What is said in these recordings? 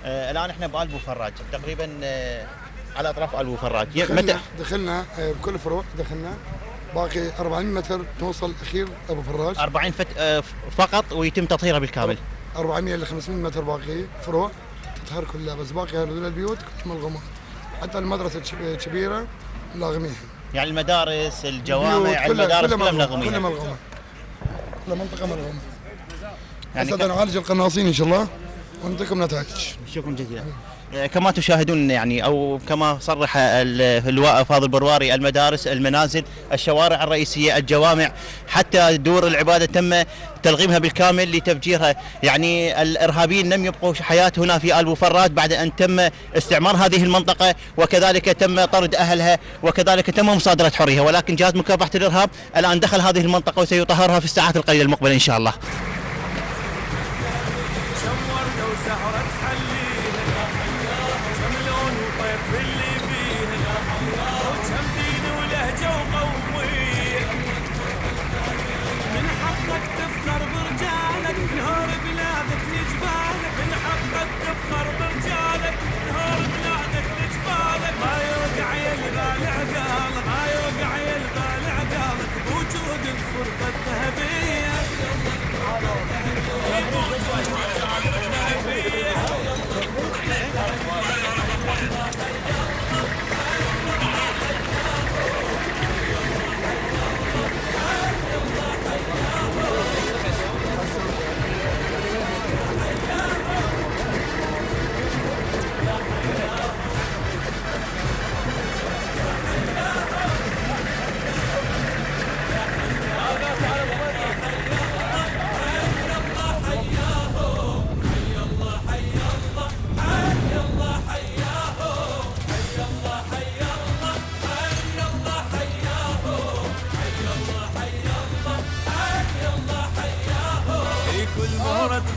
الان احنا بآل بوفراج تقريبا على اطراف آل بوفراج. دخلنا بكل فروع دخلنا، باقي 400 متر توصل اخير ابو فراج. 40 فقط ويتم تطهيرها بالكامل. 400 ل 500 متر باقي فروع تطهر كلها، بس باقي هذول البيوت كلها ملغومات، حتى المدرسه الكبيره لاغميها. يعني المدارس، الجوامع، المدارس كلها ملغومين. كلها ملغومه، كل منطقه ملغومه. يعني هسه نعالج القناصين ان شاء الله ونعطيكم نتائج. شكرا جزيلا. كما تشاهدون يعني او كما صرح اللواء فاضل برواري، المدارس، المنازل، الشوارع الرئيسيه، الجوامع، حتى دور العباده تم تلغيمها بالكامل لتفجيرها. يعني الارهابيين لم يبقوا حياه هنا في آل بوفراج بعد ان تم استعمار هذه المنطقه، وكذلك تم طرد اهلها، وكذلك تم مصادره حريها، ولكن جهاز مكافحه الارهاب الان دخل هذه المنطقه وسيطهرها في الساعات القليله المقبله ان شاء الله.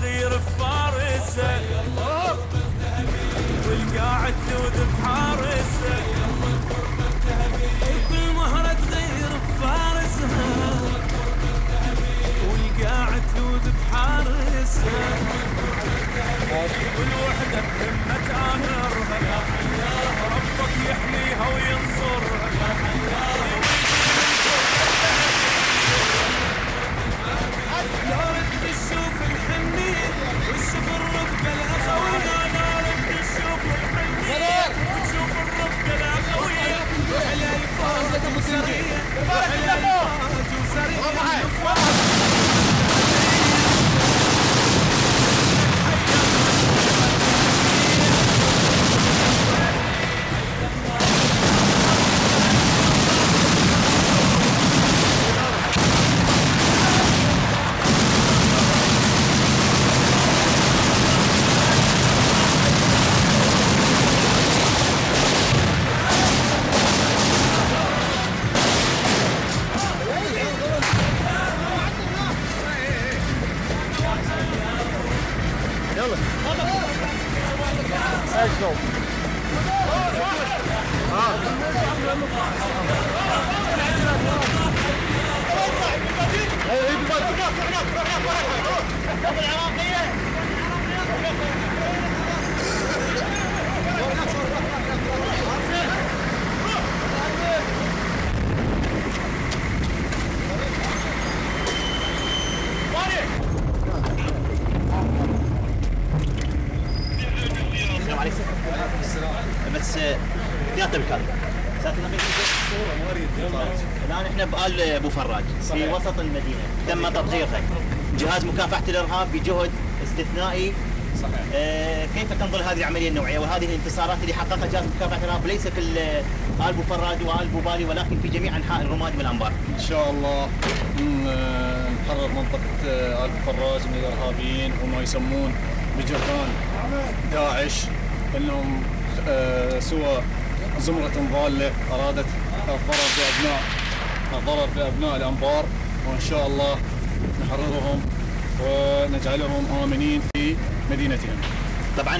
تغير بفارسه والقاعد ذوذ بحارسه، كل مهرة تغير بفارسها والقاعد ذوذ بحارسها، والوحدة بهمة آمرها ربك يحميها وينصرها. تشوف الحنين وتشوف الرفقة الأخوية، نارك تشوف الحنين وتشوف الرفقة الأخوية، وعلى الفاج وسريع وعلى الفاج وسريع. بس يعطي بالكامل. الان احنا بآل بوفراج في وسط المدينه، تم تطهيرها جهاز مكافحه الارهاب بجهد استثنائي. صحيح. كيف تنظر هذه العمليه النوعيه وهذه الانتصارات اللي حققها جهاز مكافحه الارهاب ليس في آل بوفراج وآل بوبالي ولكن في جميع انحاء الرمادي والانبار؟ ان شاء الله نحرر منطقه آل بوفراج من الارهابيين وما يسمون بجرذان داعش، انهم سوى زمرة ضالة أرادت الضرر بأبناء الأنبار، وإن شاء الله نحررهم ونجعلهم آمنين في مدينتهم. طبعا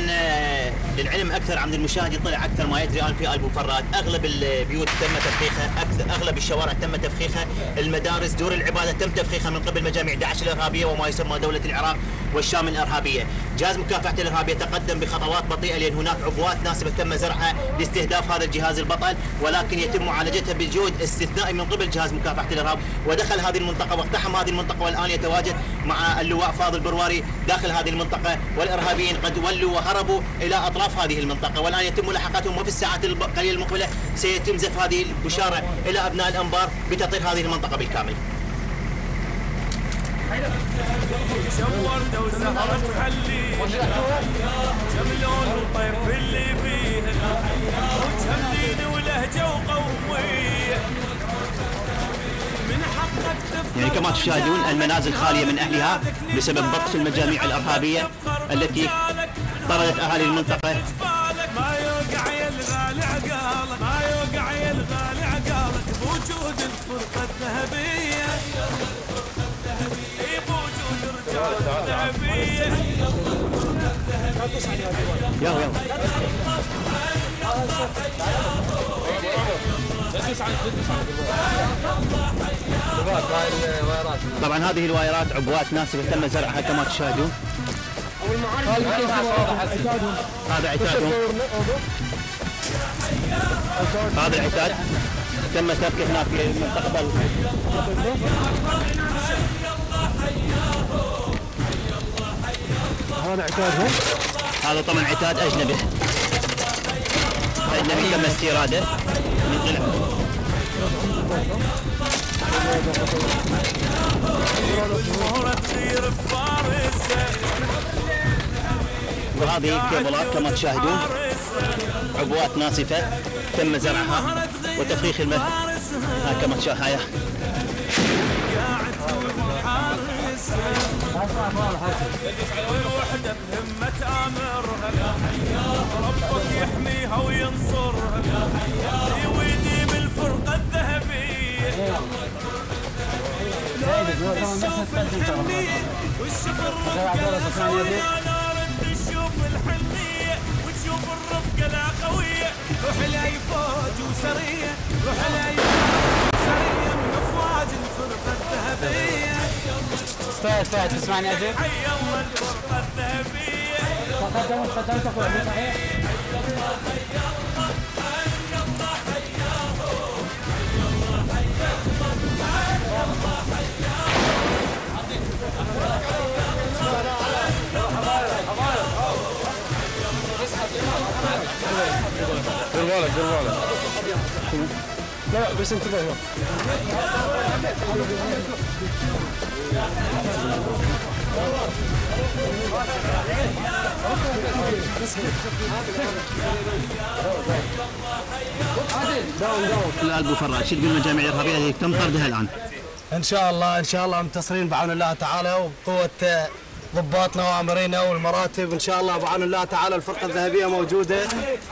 للعلم اكثر عند المشاهد يطلع اكثر ما يدري الان في ابو فراد، اغلب البيوت تم تفخيخها، اغلب الشوارع تم تفخيخها، المدارس، دور العباده تم تفخيخها من قبل مجاميع داعش الارهابيه وما يسمى دوله العراق والشام الارهابيه. جهاز مكافحه الارهاب يتقدم بخطوات بطيئه لان هناك عبوات ناسبه تم زرعها لاستهداف هذا الجهاز البطل، ولكن يتم معالجتها بجهد استثنائي من قبل جهاز مكافحه الارهاب، ودخل هذه المنطقه واقتحم هذه المنطقه، والان يتواجد مع اللواء فاضل برواري داخل هذه المنطقه، والارهابيين قد ولوا وهربوا الى اطراف هذه المنطقه، والان يتم ملاحقتهم، وفي الساعات القليله المقبله سيتم زف هذه البشاره الى ابناء الانبار بتطهير هذه المنطقه بالكامل. كم وردة وزهرة تحلي كم لون وطير في اللي فيها وكم دين ولهجة وقومية من حقك تفضل. يعني كما تشاهدون المنازل خالية من أهلها بسبب بطش المجاميع الإرهابية التي طردت أهالي المنطقة. ما يوقع يا الغالي عقالك، ما يوقع يا الغالي عقالك بوجود الفرقة الذهبية، بوجود رجال ذهبية. يلا طبعا هذه الوايرات عبوات ناسفة تم زرعها كما تشاهدون. هذا عتادهم، هذا العتاد تم تركه هناك في المستقبل. هذا عتادهم، هذا طبعا عتاد اجنبي تم استيراده من قلع. وهذه كيبلات كما تشاهدون عبوات ناسفة تم زرعها وتفريخ الماء كما تشاهدون. الوحدة بهمة آمرها ربك يحميها وينصرها ويديم الفرقة الذهبية. الشوف الحنية والشوف الرفقة الأخوية، نار تشوف الحنية وتشوف الرفقة الأخوية، روح لي فوج وسرية، روح لي سرية من أفواج الفرقة الذهبية. استاذ تسمعني أجل؟ حي الله الفرقة الذهبية. تقدمت أقول صحيح؟ دير بالك دير بالك. لا بس انتبه. ابو فراج شو تقول المجاميع الارهابيه اللي تم طردها الان؟ ان شاء الله منتصرين بعون الله تعالى وبقوه ضباطنا وامرينا والمراتب ان شاء الله بعون الله تعالى. الفرقه الذهبيه موجوده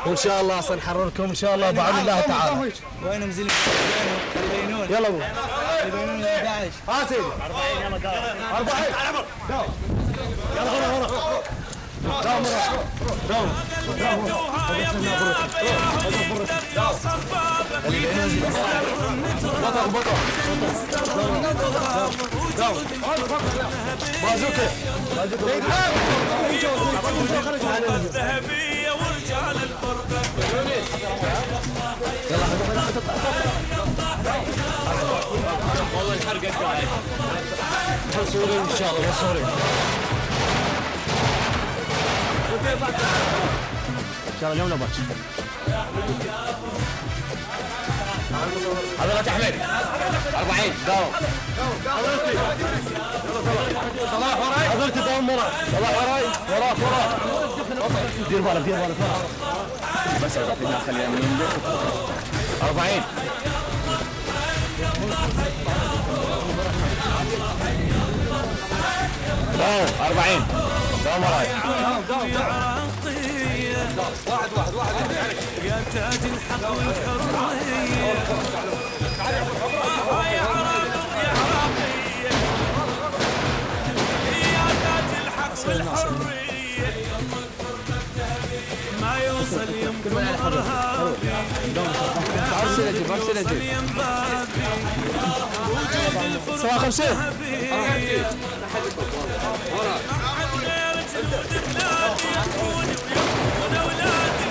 وان شاء الله سنحرركم ان شاء الله بعون الله تعالى. وين مزيل البينون؟ يلا ابو البينون داعش. ها سيدي 40 يلا ورا الذهبية ورجال الفرقة. والله الحرقة قاعد. منصورين ان شاء الله منصورين. ان شاء الله اليوم لا باكر. حضرتك احمد 40 داوم. صلاح وراي حضرتي داوم ورا. صلاح وراي وراك دير بالك دير بالك بس اعطينا خلينا من 40 داوم 40 داوم وراي. واحد يا تاج الحق والحرية يا عراق يا عراقية يا تاج الحق والحرية يوصل يمكن ارهابي يوصل ينبابي وجود الفرقة الذهبي غير جنود بلادي يحموني ويحمون اولادي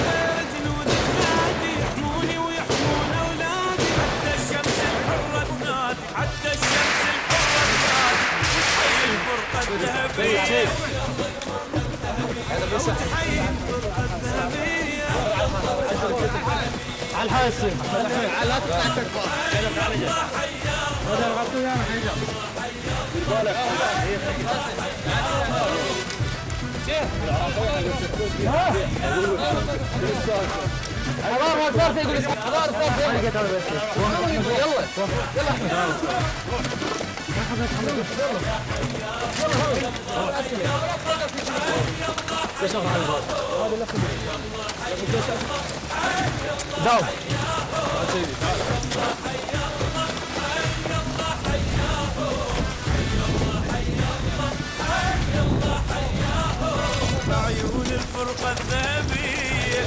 غير جنود بلادي يحموني ويحمون اولادي حتى الشمس الحرة تنادي حتى الشمس الحرة تنادي وتحيي الفرقة الذهبية وتحيي الفرقة الذهبية على الحاسم على بعيون الفرقة الذهبية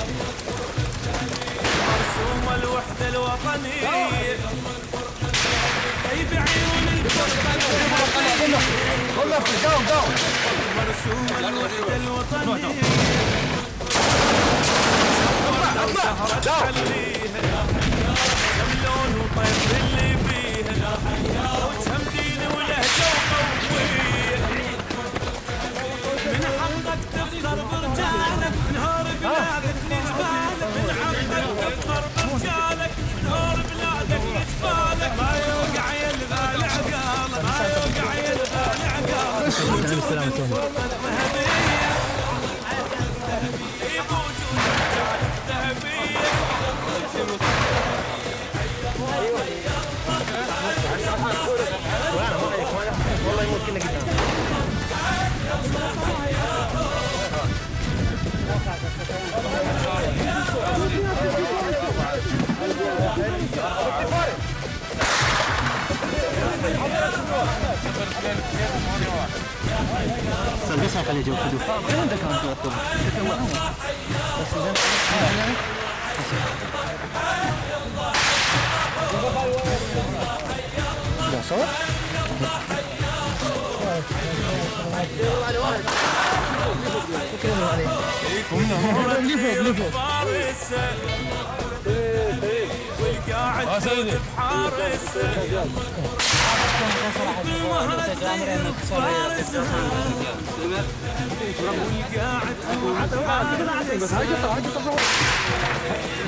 مرسومة الوحدة الوطنية أي بعيون الفرقة الذهبية مرسومة الوحدة الوطنية سهرة تحليها كم لون وطير اللي بيها وكم دين ولهجة وقوية من حقك تفخر برجالك نهار بلادك لجبالك من حقك تفخر برجالك نهار بلادك لجبالك ما يوقع يا الغالي عقالك ما يوقع يا الغالي عقالك وجود الفرقة الذهبية بوجود الرجال الذهبية والله يموت كنا قدام بس خليه يجوا خذوه وين عندك انت بس صوت والقاعد بحارسه والقاعد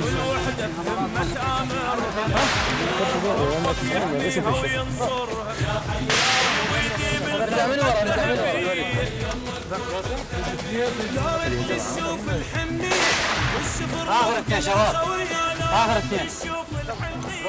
والوحدة بهمة آمر فيها وينصرها ويديم لو تشوف الحنية والشفر آخر يا شباب آخر اثنين شوف الحنية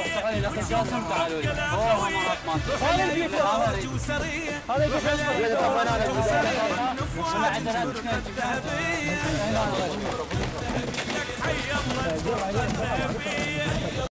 هذا